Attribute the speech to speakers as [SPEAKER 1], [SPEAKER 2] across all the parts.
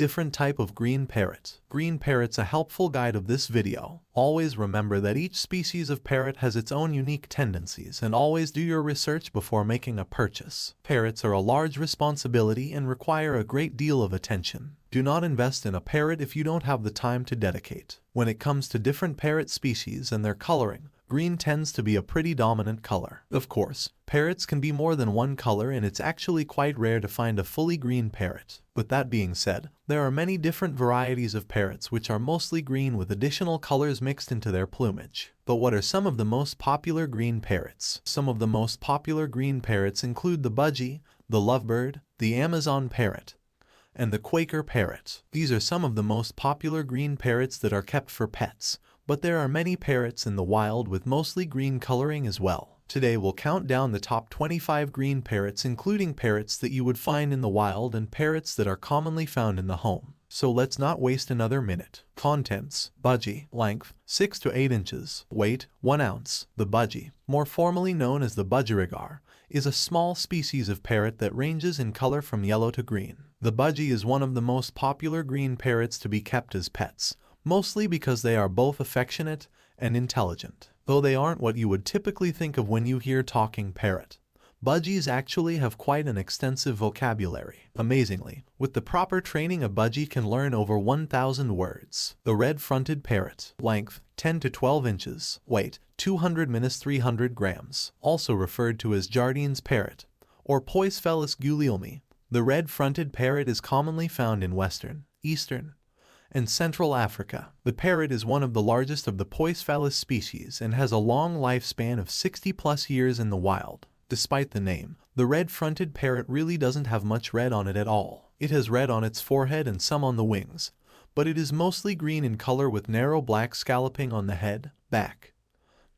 [SPEAKER 1] Different type of green parrot. Green parrot's a helpful guide of this video. Always remember that each species of parrot has its own unique tendencies, and always do your research before making a purchase. Parrots are a large responsibility and require a great deal of attention. Do not invest in a parrot if you don't have the time to dedicate. When it comes to different parrot species and their coloring, green tends to be a pretty dominant color. Of course, parrots can be more than one color, and it's actually quite rare to find a fully green parrot. With that being said, there are many different varieties of parrots which are mostly green with additional colors mixed into their plumage. But what are some of the most popular green parrots? Some of the most popular green parrots include the Budgie, the lovebird, the Amazon parrot, and the Quaker parrot. These are some of the most popular green parrots that are kept for pets, but there are many parrots in the wild with mostly green coloring as well. Today we'll count down the top 25 green parrots, including parrots that you would find in the wild and parrots that are commonly found in the home. So let's not waste another minute. Contents: Budgie, length 6 to 8 inches, weight 1 ounce. The Budgie, more formally known as the Budgerigar, is a small species of parrot that ranges in color from yellow to green. The Budgie is one of the most popular green parrots to be kept as pets, mostly because they are both affectionate and intelligent. Though they aren't what you would typically think of when you hear talking parrot, Budgies actually have quite an extensive vocabulary. Amazingly, with the proper training, a Budgie can learn over 1,000 words. The red-fronted parrot, length 10 to 12 inches, weight 200–300 grams, also referred to as Jardine's parrot or Poisfelis gulielmi. The red-fronted parrot is commonly found in western, eastern, and Central Africa. The parrot is one of the largest of the Poisfelis species and has a long lifespan of 60+ years in the wild. Despite the name, the red-fronted parrot really doesn't have much red on it at all. It has red on its forehead and some on the wings, but it is mostly green in color with narrow black scalloping on the head, back,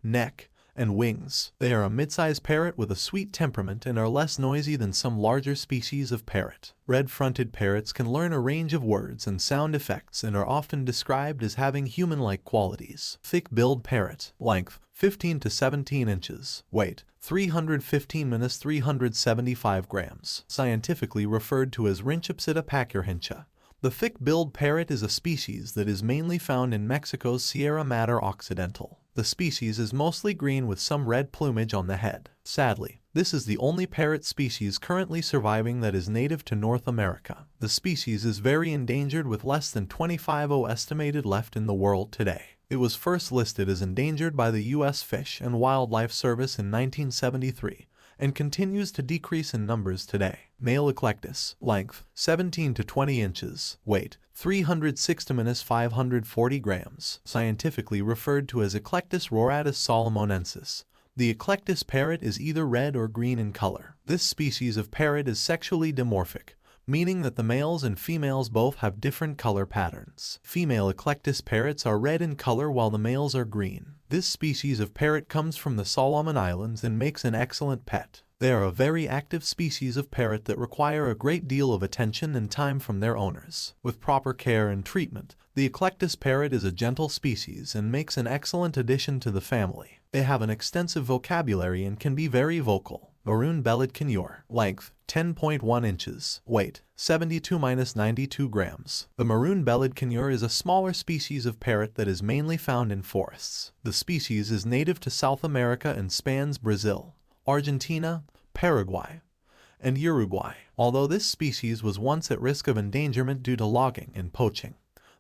[SPEAKER 1] neck, and wings. They are a mid-sized parrot with a sweet temperament and are less noisy than some larger species of parrot. Red-fronted parrots can learn a range of words and sound effects and are often described as having human-like qualities. Thick-billed parrot, length 15 to 17 inches, weight 315–375 grams, scientifically referred to as Rhinchopsida pachyerhincha. The thick-billed parrot is a species that is mainly found in Mexico's Sierra Madre Occidental. The species is mostly green with some red plumage on the head. Sadly, this is the only parrot species currently surviving that is native to North America. The species is very endangered with less than 25 estimated left in the world today. It was first listed as endangered by the U.S. Fish and Wildlife Service in 1973 and continues to decrease in numbers today. Male Eclectus, length 17 to 20 inches, weight 360–540 grams, scientifically referred to as Eclectus roratus solomonensis. The Eclectus parrot is either red or green in color. This species of parrot is sexually dimorphic, meaning that the males and females both have different color patterns. Female Eclectus parrots are red in color while the males are green. This species of parrot comes from the Solomon Islands and makes an excellent pet. They are a very active species of parrot that require a great deal of attention and time from their owners. With proper care and treatment, the Eclectus parrot is a gentle species and makes an excellent addition to the family. They have an extensive vocabulary and can be very vocal. Maroon-bellied conure, length 10.1 inches, weight 72–92 grams. The maroon-bellied conure is a smaller species of parrot that is mainly found in forests. The species is native to South America and spans Brazil, Argentina, Paraguay, and Uruguay. Although this species was once at risk of endangerment due to logging and poaching,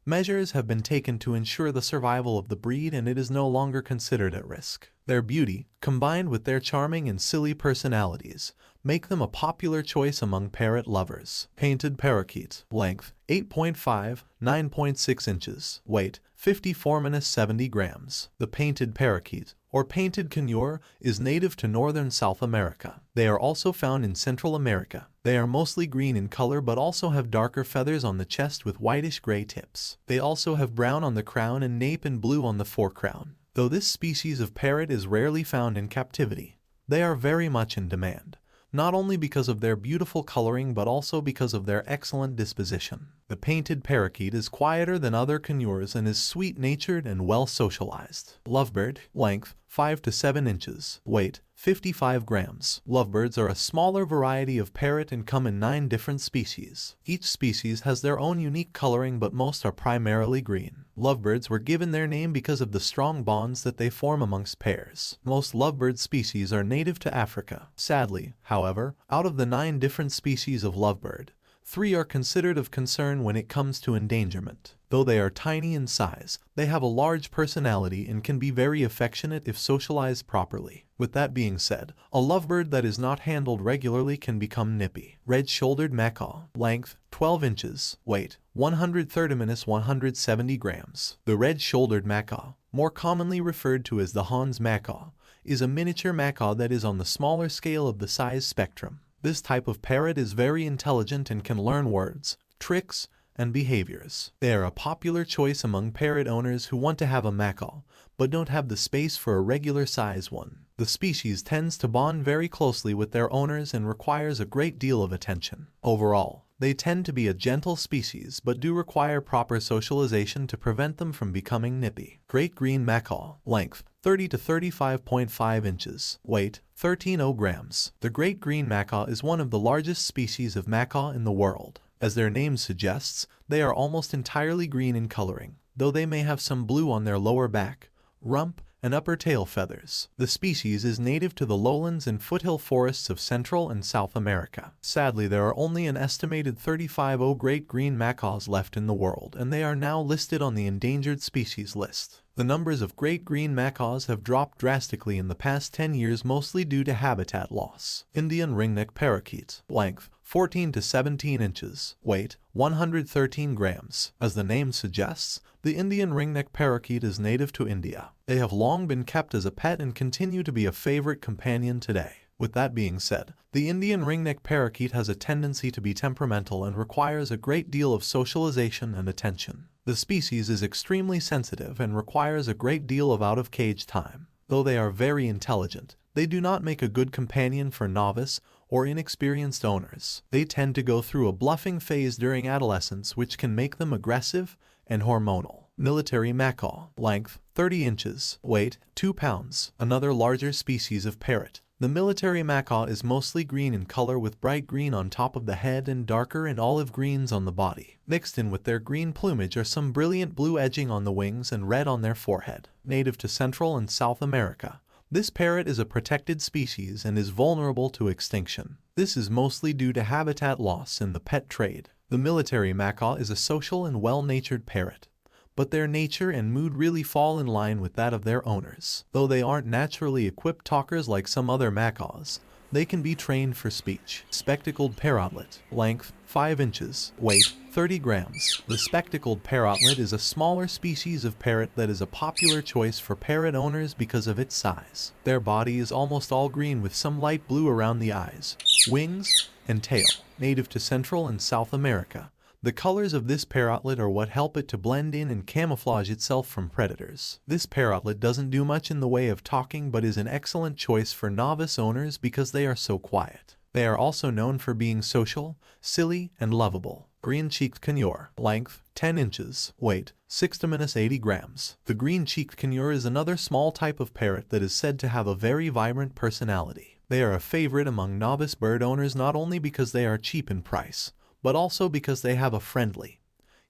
[SPEAKER 1] measures have been taken to ensure the survival of the breed, and it is no longer considered at risk. Their beauty, combined with their charming and silly personalities, make them a popular choice among parrot lovers. Painted parakeet, length 8.5–9.6 inches, weight 54–70 grams. The painted parakeet, or painted conure, is native to northern South America. They are also found in Central America. They are mostly green in color but also have darker feathers on the chest with whitish-gray tips. They also have brown on the crown and nape and blue on the forecrown. Though this species of parrot is rarely found in captivity, they are very much in demand, not only because of their beautiful coloring but also because of their excellent disposition. The painted parakeet is quieter than other conures and is sweet-natured and well socialized. Lovebird, length 5 to 7 inches, weight 55 grams. Lovebirds are a smaller variety of parrot and come in 9 different species. Each species has their own unique coloring, but most are primarily green. Lovebirds were given their name because of the strong bonds that they form amongst pairs. Most lovebird species are native to Africa. Sadly, however, out of the 9 different species of lovebird, 3 are considered of concern when it comes to endangerment. Though they are tiny in size, they have a large personality and can be very affectionate if socialized properly. With that being said, a lovebird that is not handled regularly can become nippy. Red-shouldered macaw, length 12 inches, weight 130–170 grams. The red-shouldered macaw, more commonly referred to as the Hans macaw, is a miniature macaw that is on the smaller scale of the size spectrum. This type of parrot is very intelligent and can learn words, tricks, and behaviors. They are a popular choice among parrot owners who want to have a macaw, but don't have the space for a regular size one. The species tends to bond very closely with their owners and requires a great deal of attention. Overall, they tend to be a gentle species but do require proper socialization to prevent them from becoming nippy. Great green macaw, length 30 to 35.5 inches, weight 13.0 grams. The great green macaw is one of the largest species of macaw in the world. As their name suggests, they are almost entirely green in coloring, though they may have some blue on their lower back, rump, and upper tail feathers. The species is native to the lowlands and foothill forests of Central and South America. Sadly, there are only an estimated 35 great green macaws left in the world, and they are now listed on the endangered species list. The numbers of great green macaws have dropped drastically in the past 10 years, mostly due to habitat loss. Indian ringneck parakeet, length 14 to 17 inches, weight 113 grams. As the name suggests, the Indian ringneck parakeet is native to India. They have long been kept as a pet and continue to be a favorite companion today. With that being said, the Indian ringneck parakeet has a tendency to be temperamental and requires a great deal of socialization and attention. The species is extremely sensitive and requires a great deal of out-of-cage time. Though they are very intelligent, they do not make a good companion for novice or inexperienced owners. They tend to go through a bluffing phase during adolescence, which can make them aggressive and hormonal. Military macaw, length 30 inches, weight 2 pounds. Another larger species of parrot. The military macaw is mostly green in color, with bright green on top of the head and darker and olive greens on the body. Mixed in with their green plumage are some brilliant blue edging on the wings and red on their forehead. Native to Central and South America, this parrot is a protected species and is vulnerable to extinction. This is mostly due to habitat loss in the pet trade. The military macaw is a social and well-natured parrot, but their nature and mood really fall in line with that of their owners. Though they aren't naturally equipped talkers like some other macaws, they can be trained for speech. Spectacled parrotlet, length 5 inches, weight 30 grams. The spectacled parrotlet is a smaller species of parrot that is a popular choice for parrot owners because of its size. Their body is almost all green with some light blue around the eyes, wings, and tail. Native to Central and South America, the colors of this parrotlet are what help it to blend in and camouflage itself from predators. This parrotlet doesn't do much in the way of talking, but is an excellent choice for novice owners because they are so quiet. They are also known for being social, silly, and lovable. Green-cheeked conure, length 10 inches, weight 6 to 80 grams. The green-cheeked conure is another small type of parrot that is said to have a very vibrant personality. They are a favorite among novice bird owners not only because they are cheap in price, but also because they have a friendly,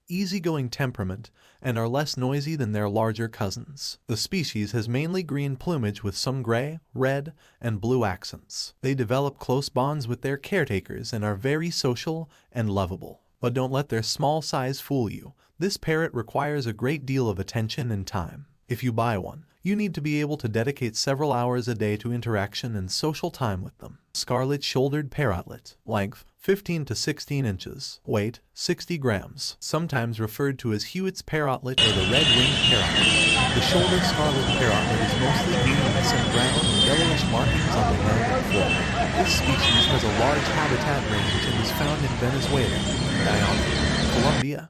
[SPEAKER 1] easygoing temperament and are less noisy than their larger cousins. The species has mainly green plumage with some gray, red, and blue accents. They develop close bonds with their caretakers and are very social and lovable. But don't let their small size fool you. This parrot requires a great deal of attention and time. If you buy one, you need to be able to dedicate several hours a day to interaction and social time with them. Scarlet-shouldered parrotlet, length 15 to 16 inches, weight 60 grams, sometimes referred to as Hewitt's parrotlet or the red-winged parrotlet. The shouldered scarlet parrotlet is mostly green with some brown and yellowish markings on the head and forehead. This species has a large habitat range and is found in Venezuela, Guyana, Colombia,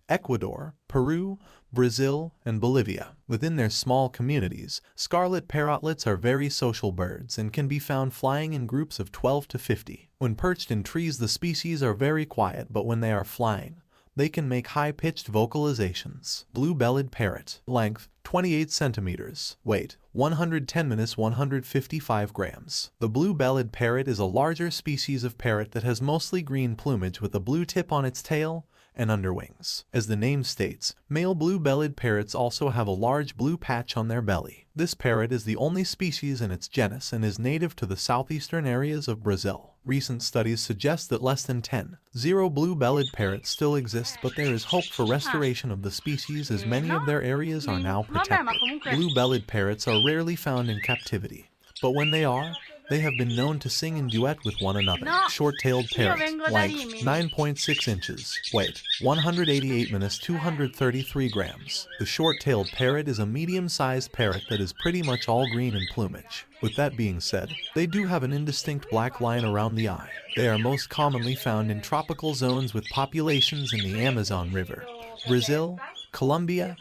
[SPEAKER 1] Ecuador, Peru, Brazil, and Bolivia. Within their small communities, scarlet parrotlets are very social birds and can be found flying in groups of 12 to 50. When perched in trees, the species are very quiet, but when they are flying, they can make high-pitched vocalizations. Blue-bellied parrot, length 28 centimeters, weight 110–155 grams. The blue-bellied parrot is a larger species of parrot that has mostly green plumage with a blue tip on its tail and underwings. As the name states, male blue-bellied parrots also have a large blue patch on their belly. This parrot is the only species in its genus and is native to the southeastern areas of Brazil. Recent studies suggest that less than 10 blue-bellied parrots still exist, but there is hope for restoration of the species as many of their areas are now protected. Blue-bellied parrots are rarely found in captivity, but when they are, they have been known to sing in duet with one another. Short-tailed parrot, length 9.6 inches, weight 188–233 grams. The short-tailed parrot is a medium-sized parrot that is pretty much all green in plumage. With that being said, they do have an indistinct black line around the eye. They are most commonly found in tropical zones with populations in the Amazon River, Brazil, Colombia,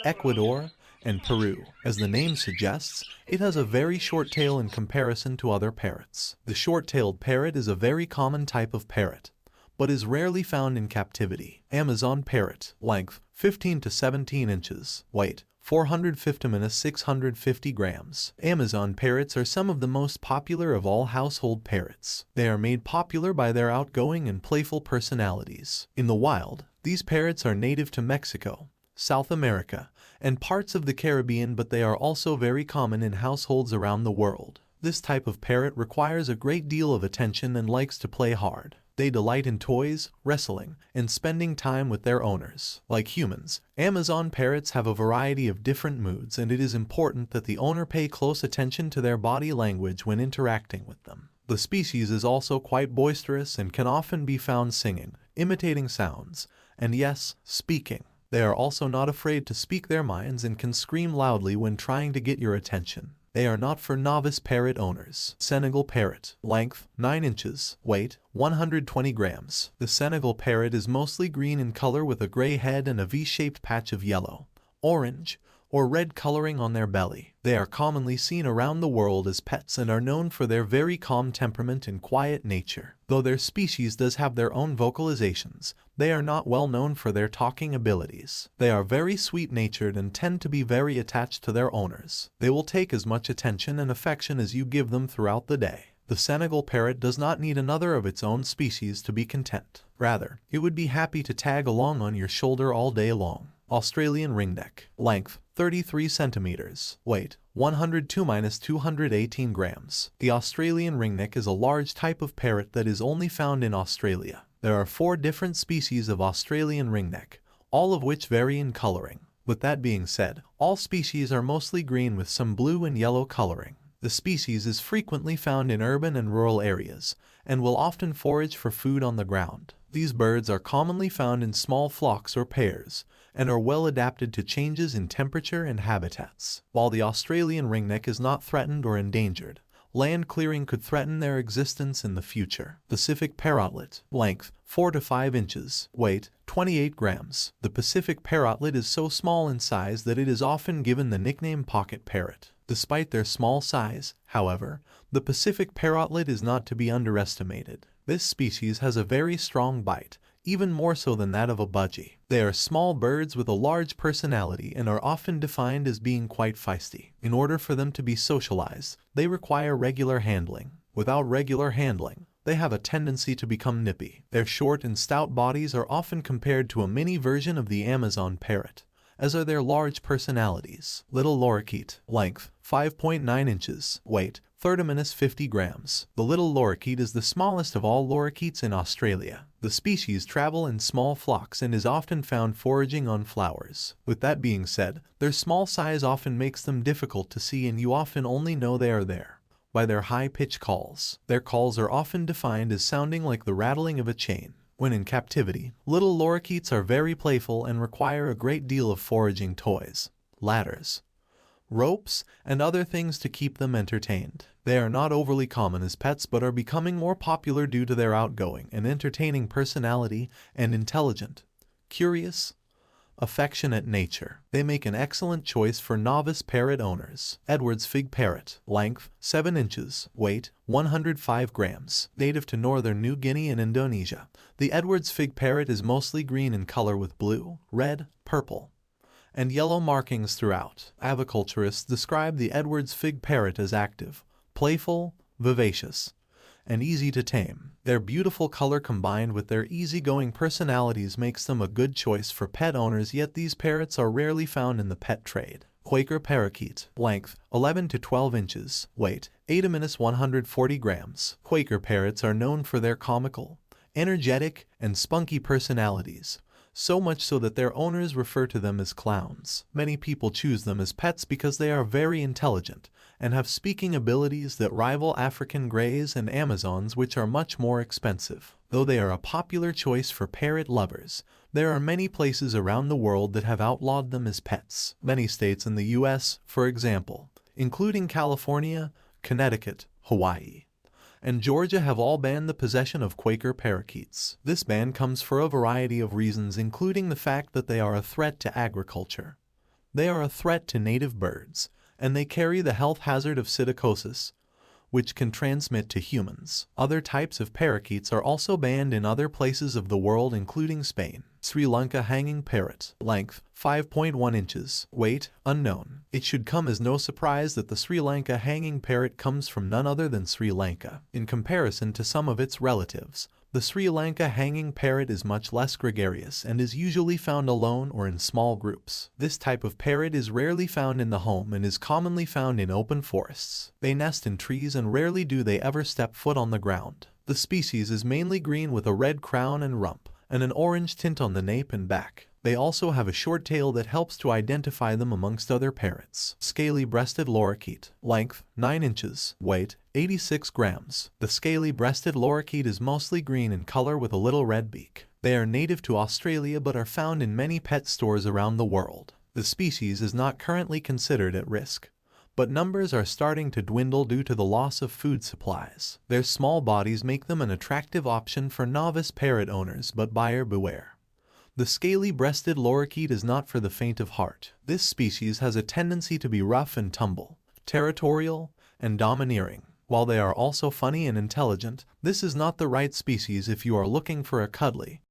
[SPEAKER 1] Ecuador, and Peru. As the name suggests, it has a very short tail in comparison to other parrots. The short-tailed parrot is a very common type of parrot, but is rarely found in captivity. Amazon parrot, length 15 to 17 inches, weight 450–650 grams. Amazon parrots are some of the most popular of all household parrots. They are made popular by their outgoing and playful personalities. In the wild, these parrots are native to Mexico, South America, and parts of the Caribbean, but they are also very common in households around the world. This type of parrot requires a great deal of attention and likes to play hard. They delight in toys, wrestling, and spending time with their owners. Like humans, Amazon parrots have a variety of different moods, and it is important that the owner pay close attention to their body language when interacting with them. The species is also quite boisterous and can often be found singing, imitating sounds, and yes, speaking. They are also not afraid to speak their minds and can scream loudly when trying to get your attention. They are not for novice parrot owners. Senegal parrot, length 9 inches, weight 120 grams. The Senegal parrot is mostly green in color with a gray head and a V-shaped patch of yellow, orange, or red coloring on their belly. They are commonly seen around the world as pets and are known for their very calm temperament and quiet nature. Though their species does have their own vocalizations, they are not well known for their talking abilities. They are very sweet-natured and tend to be very attached to their owners. They will take as much attention and affection as you give them throughout the day. The Senegal parrot does not need another of its own species to be content. Rather, it would be happy to tag along on your shoulder all day long. Australian ringneck, length 33 centimeters, weight 102–218 grams. The Australian ringneck is a large type of parrot that is only found in Australia. There are 4 different species of Australian ringneck, all of which vary in coloring. With that being said, all species are mostly green with some blue and yellow coloring. The species is frequently found in urban and rural areas, and will often forage for food on the ground. These birds are commonly found in small flocks or pairs, and are well adapted to changes in temperature and habitats. While the Australian ringneck is not threatened or endangered, land clearing could threaten their existence in the future. Pacific parrotlet, length 4 to 5 inches, weight 28 grams. The Pacific parrotlet is so small in size that it is often given the nickname pocket parrot. Despite their small size, however, the Pacific parrotlet is not to be underestimated. This species has a very strong bite, even more so than that of a budgie. They are small birds with a large personality and are often defined as being quite feisty. In order for them to be socialized, they require regular handling. Without regular handling, they have a tendency to become nippy. Their short and stout bodies are often compared to a mini version of the Amazon parrot, as are their large personalities. Little lorikeet, length 5.9 inches, weight 30–50 grams. The little lorikeet is the smallest of all lorikeets in Australia. The species travel in small flocks and is often found foraging on flowers. With that being said, their small size often makes them difficult to see, and you often only know they are there by their high-pitched calls. Their calls are often defined as sounding like the rattling of a chain. When in captivity, little lorikeets are very playful and require a great deal of foraging toys, ladders, ropes, and other things to keep them entertained. They are not overly common as pets but are becoming more popular due to their outgoing and entertaining personality and intelligent, curious, affectionate nature. They make an excellent choice for novice parrot owners. Edwards fig parrot, length 7 inches, weight 105 grams, native to northern New Guinea and Indonesia. The Edwards fig parrot is mostly green in color with blue, red, purple, and yellow markings throughout. Aviculturists describe the Edwards fig parrot as active, playful, vivacious, and easy to tame. Their beautiful color combined with their easygoing personalities makes them a good choice for pet owners, yet these parrots are rarely found in the pet trade. Quaker parakeet. Length 11 to 12 inches. Weight 8 to 140 grams. Quaker parrots are known for their comical, energetic, and spunky personalities, so much so that their owners refer to them as clowns. Many people choose them as pets because they are very intelligent and have speaking abilities that rival African greys and Amazons, which are much more expensive. Though they are a popular choice for parrot lovers, there are many places around the world that have outlawed them as pets. Many states in the US, for example, including California, Connecticut, Hawaii, and Georgia, have all banned the possession of Quaker parakeets. This ban comes for a variety of reasons, including the fact that they are a threat to agriculture. They are a threat to native birds, and they carry the health hazard of psittacosis, which can transmit to humans. Other types of parakeets are also banned in other places of the world, including Spain. Sri Lanka hanging parrot. Length 5.1 inches. Weight unknown. It should come as no surprise that the Sri Lanka hanging parrot comes from none other than Sri Lanka. In comparison to some of its relatives, the Sri Lanka hanging parrot is much less gregarious and is usually found alone or in small groups. This type of parrot is rarely found in the home and is commonly found in open forests. They nest in trees and rarely do they ever step foot on the ground. The species is mainly green with a red crown and rump, and an orange tint on the nape and back. They also have a short tail that helps to identify them amongst other parrots. Scaly-breasted lorikeet. Length 9 inches. Weight 86 grams. The scaly-breasted lorikeet is mostly green in color with a little red beak. They are native to Australia but are found in many pet stores around the world. The species is not currently considered at risk, but numbers are starting to dwindle due to the loss of food supplies. Their small bodies make them an attractive option for novice parrot owners, but buyer beware. The scaly-breasted lorikeet is not for the faint of heart. This species has a tendency to be rough and tumble, territorial, and domineering. While they are also funny and intelligent, this is not the right species if you are looking for a cuddly,